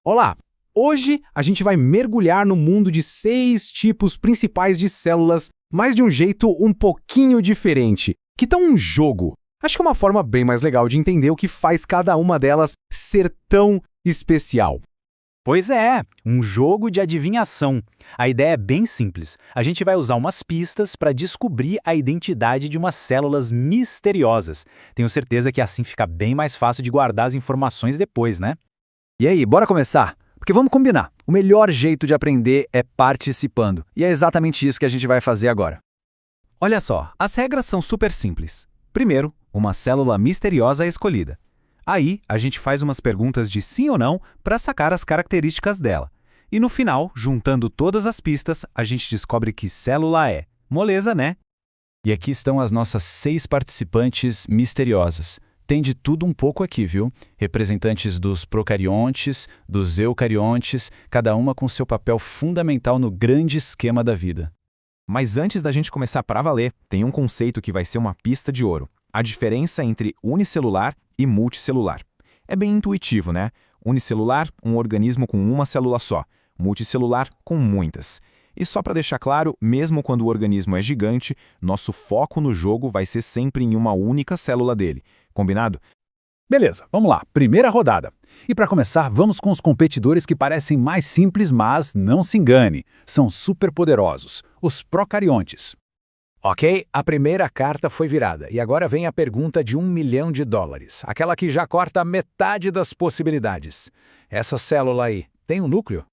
Olá! Hoje a gente vai mergulhar no mundo de 6 tipos principais de células, mas de um jeito um pouquinho diferente, que tá um jogo. Acho que é uma forma bem mais legal de entender o que faz cada uma delas ser tão especial. Pois é, um jogo de adivinhação. A ideia é bem simples. A gente vai usar umas pistas para descobrir a identidade de umas células misteriosas. Tenho certeza que assim fica bem mais fácil de guardar as informações depois, né? E aí, bora começar? Porque vamos combinar, o melhor jeito de aprender é participando. E é exatamente isso que a gente vai fazer agora. Olha só, as regras são super simples. Primeiro, uma célula misteriosa é escolhida. Aí, a gente faz umas perguntas de sim ou não para sacar as características dela. E no final, juntando todas as pistas, a gente descobre que célula é. Moleza, né? E aqui estão as nossas 6 participantes misteriosas. Tem de tudo um pouco aqui, viu? Representantes dos procariontes, dos eucariontes, cada uma com seu papel fundamental no grande esquema da vida. Mas antes da gente começar para valer, tem um conceito que vai ser uma pista de ouro. A diferença entre unicelular e multicelular. É bem intuitivo, né? Unicelular, um organismo com uma célula só. Multicelular, com muitas. E só para deixar claro, mesmo quando o organismo é gigante, nosso foco no jogo vai ser sempre em uma única célula dele. Combinado? Beleza, vamos lá. Primeira rodada. E para começar, vamos com os competidores que parecem mais simples, mas não se engane. São superpoderosos, os procariontes. Ok, a primeira carta foi virada. E agora vem a pergunta de $1 milhão. Aquela que já corta metade das possibilidades. Essa célula aí tem um núcleo?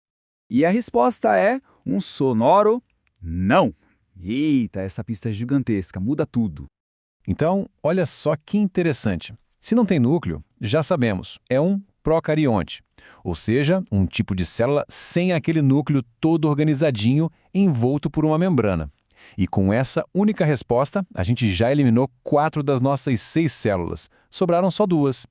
E a resposta é um sonoro não. Eita, essa pista é gigantesca, muda tudo. Então, olha só que interessante. Se não tem núcleo, já sabemos, é um procarionte. Ou seja, um tipo de célula sem aquele núcleo todo organizadinho, envolto por uma membrana. E com essa única resposta, a gente já eliminou 4 das nossas 6 células. Sobraram só 2.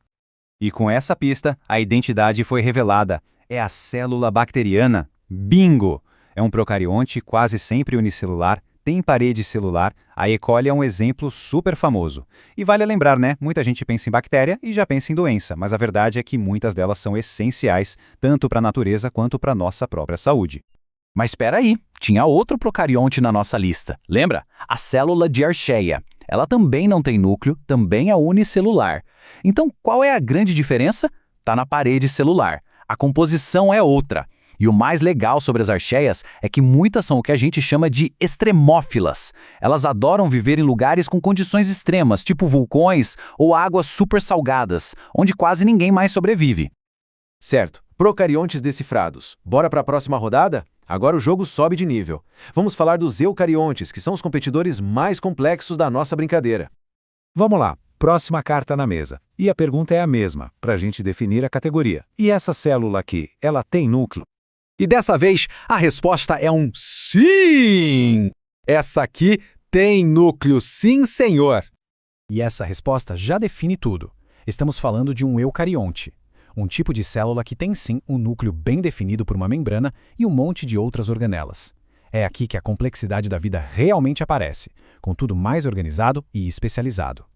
E com essa pista, a identidade foi revelada. É a célula bacteriana. Bingo! É um procarionte quase sempre unicelular, tem parede celular, a E. coli é um exemplo super famoso. E vale lembrar, né? Muita gente pensa em bactéria e já pensa em doença, mas a verdade é que muitas delas são essenciais, tanto para a natureza quanto para a nossa própria saúde. Mas espera aí, tinha outro procarionte na nossa lista. Lembra? A célula de Archaea. Ela também não tem núcleo, também é unicelular. Então, qual é a grande diferença? Tá na parede celular. A composição é outra. E o mais legal sobre as archeias é que muitas são o que a gente chama de extremófilas. Elas adoram viver em lugares com condições extremas, tipo vulcões ou águas super salgadas, onde quase ninguém mais sobrevive. Certo, procariontes decifrados. Bora para a próxima rodada? Agora o jogo sobe de nível. Vamos falar dos eucariontes, que são os competidores mais complexos da nossa brincadeira. Vamos lá, próxima carta na mesa. E a pergunta é a mesma, para a gente definir a categoria. E essa célula aqui, ela tem núcleo? E dessa vez, a resposta é um sim! Essa aqui tem núcleo, sim, senhor! E essa resposta já define tudo. Estamos falando de um eucarionte, um tipo de célula que tem sim um núcleo bem definido por uma membrana e um monte de outras organelas. É aqui que a complexidade da vida realmente aparece, com tudo mais organizado e especializado.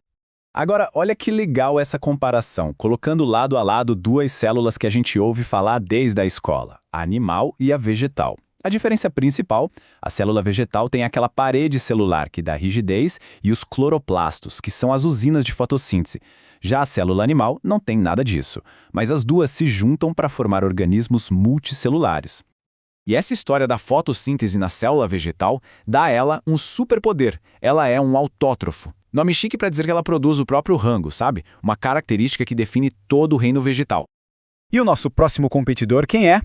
Agora, olha que legal essa comparação, colocando lado a lado 2 células que a gente ouve falar desde a escola, a animal e a vegetal. A diferença principal, a célula vegetal tem aquela parede celular que dá rigidez e os cloroplastos, que são as usinas de fotossíntese. Já a célula animal não tem nada disso, mas as duas se juntam para formar organismos multicelulares. E essa história da fotossíntese na célula vegetal dá a ela um superpoder. Ela é um autótrofo. Nome chique para dizer que ela produz o próprio rango, sabe? Uma característica que define todo o reino vegetal. E o nosso próximo competidor quem é?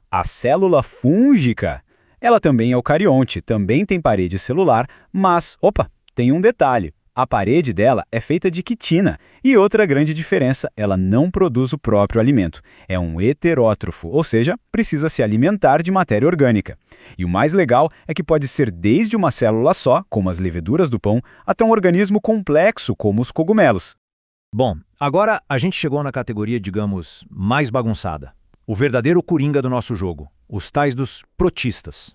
A célula fúngica. Ela também é eucarionte, também tem parede celular, mas, tem um detalhe. A parede dela é feita de quitina. E outra grande diferença, ela não produz o próprio alimento. É um heterótrofo, ou seja, precisa se alimentar de matéria orgânica. E o mais legal é que pode ser desde uma célula só, como as leveduras do pão, até um organismo complexo, como os cogumelos. Bom, agora a gente chegou na categoria, digamos, mais bagunçada. O verdadeiro coringa do nosso jogo, os tais dos protistas.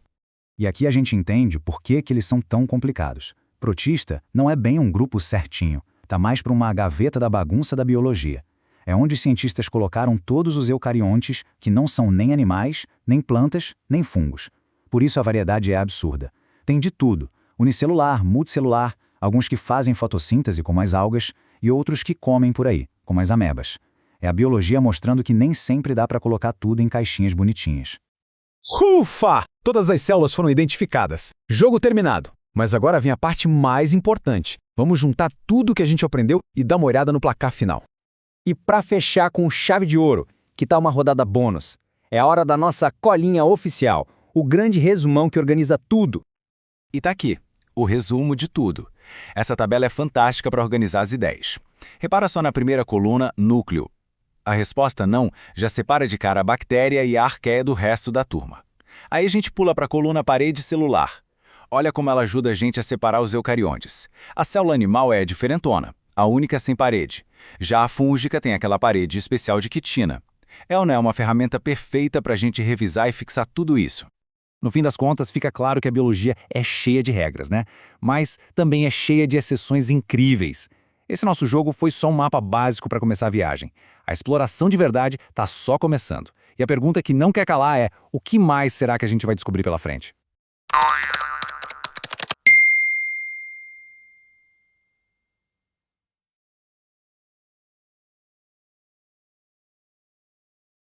E aqui a gente entende por que eles são tão complicados. Protista não é bem um grupo certinho, tá mais para uma gaveta da bagunça da biologia. É onde os cientistas colocaram todos os eucariontes que não são nem animais, nem plantas, nem fungos. Por isso a variedade é absurda. Tem de tudo: unicelular, multicelular, alguns que fazem fotossíntese, como as algas, e outros que comem por aí, como as amebas. É a biologia mostrando que nem sempre dá para colocar tudo em caixinhas bonitinhas. Ufa! Todas as células foram identificadas. Jogo terminado. Mas agora vem a parte mais importante. Vamos juntar tudo que a gente aprendeu e dar uma olhada no placar final. E para fechar com chave de ouro, que tal uma rodada bônus? É a hora da nossa colinha oficial, o grande resumão que organiza tudo. E tá aqui, o resumo de tudo. Essa tabela é fantástica para organizar as ideias. Repara só na primeira coluna, núcleo. A resposta não já separa de cara a bactéria e a arqueia do resto da turma. Aí a gente pula para a coluna parede celular. Olha como ela ajuda a gente a separar os eucariontes. A célula animal é diferentona, a única sem parede. Já a fúngica tem aquela parede especial de quitina. É ou não é uma ferramenta perfeita para a gente revisar e fixar tudo isso? No fim das contas, fica claro que a biologia é cheia de regras, né? Mas também é cheia de exceções incríveis. Esse nosso jogo foi só um mapa básico para começar a viagem. A exploração de verdade está só começando. E a pergunta que não quer calar é: o que mais será que a gente vai descobrir pela frente?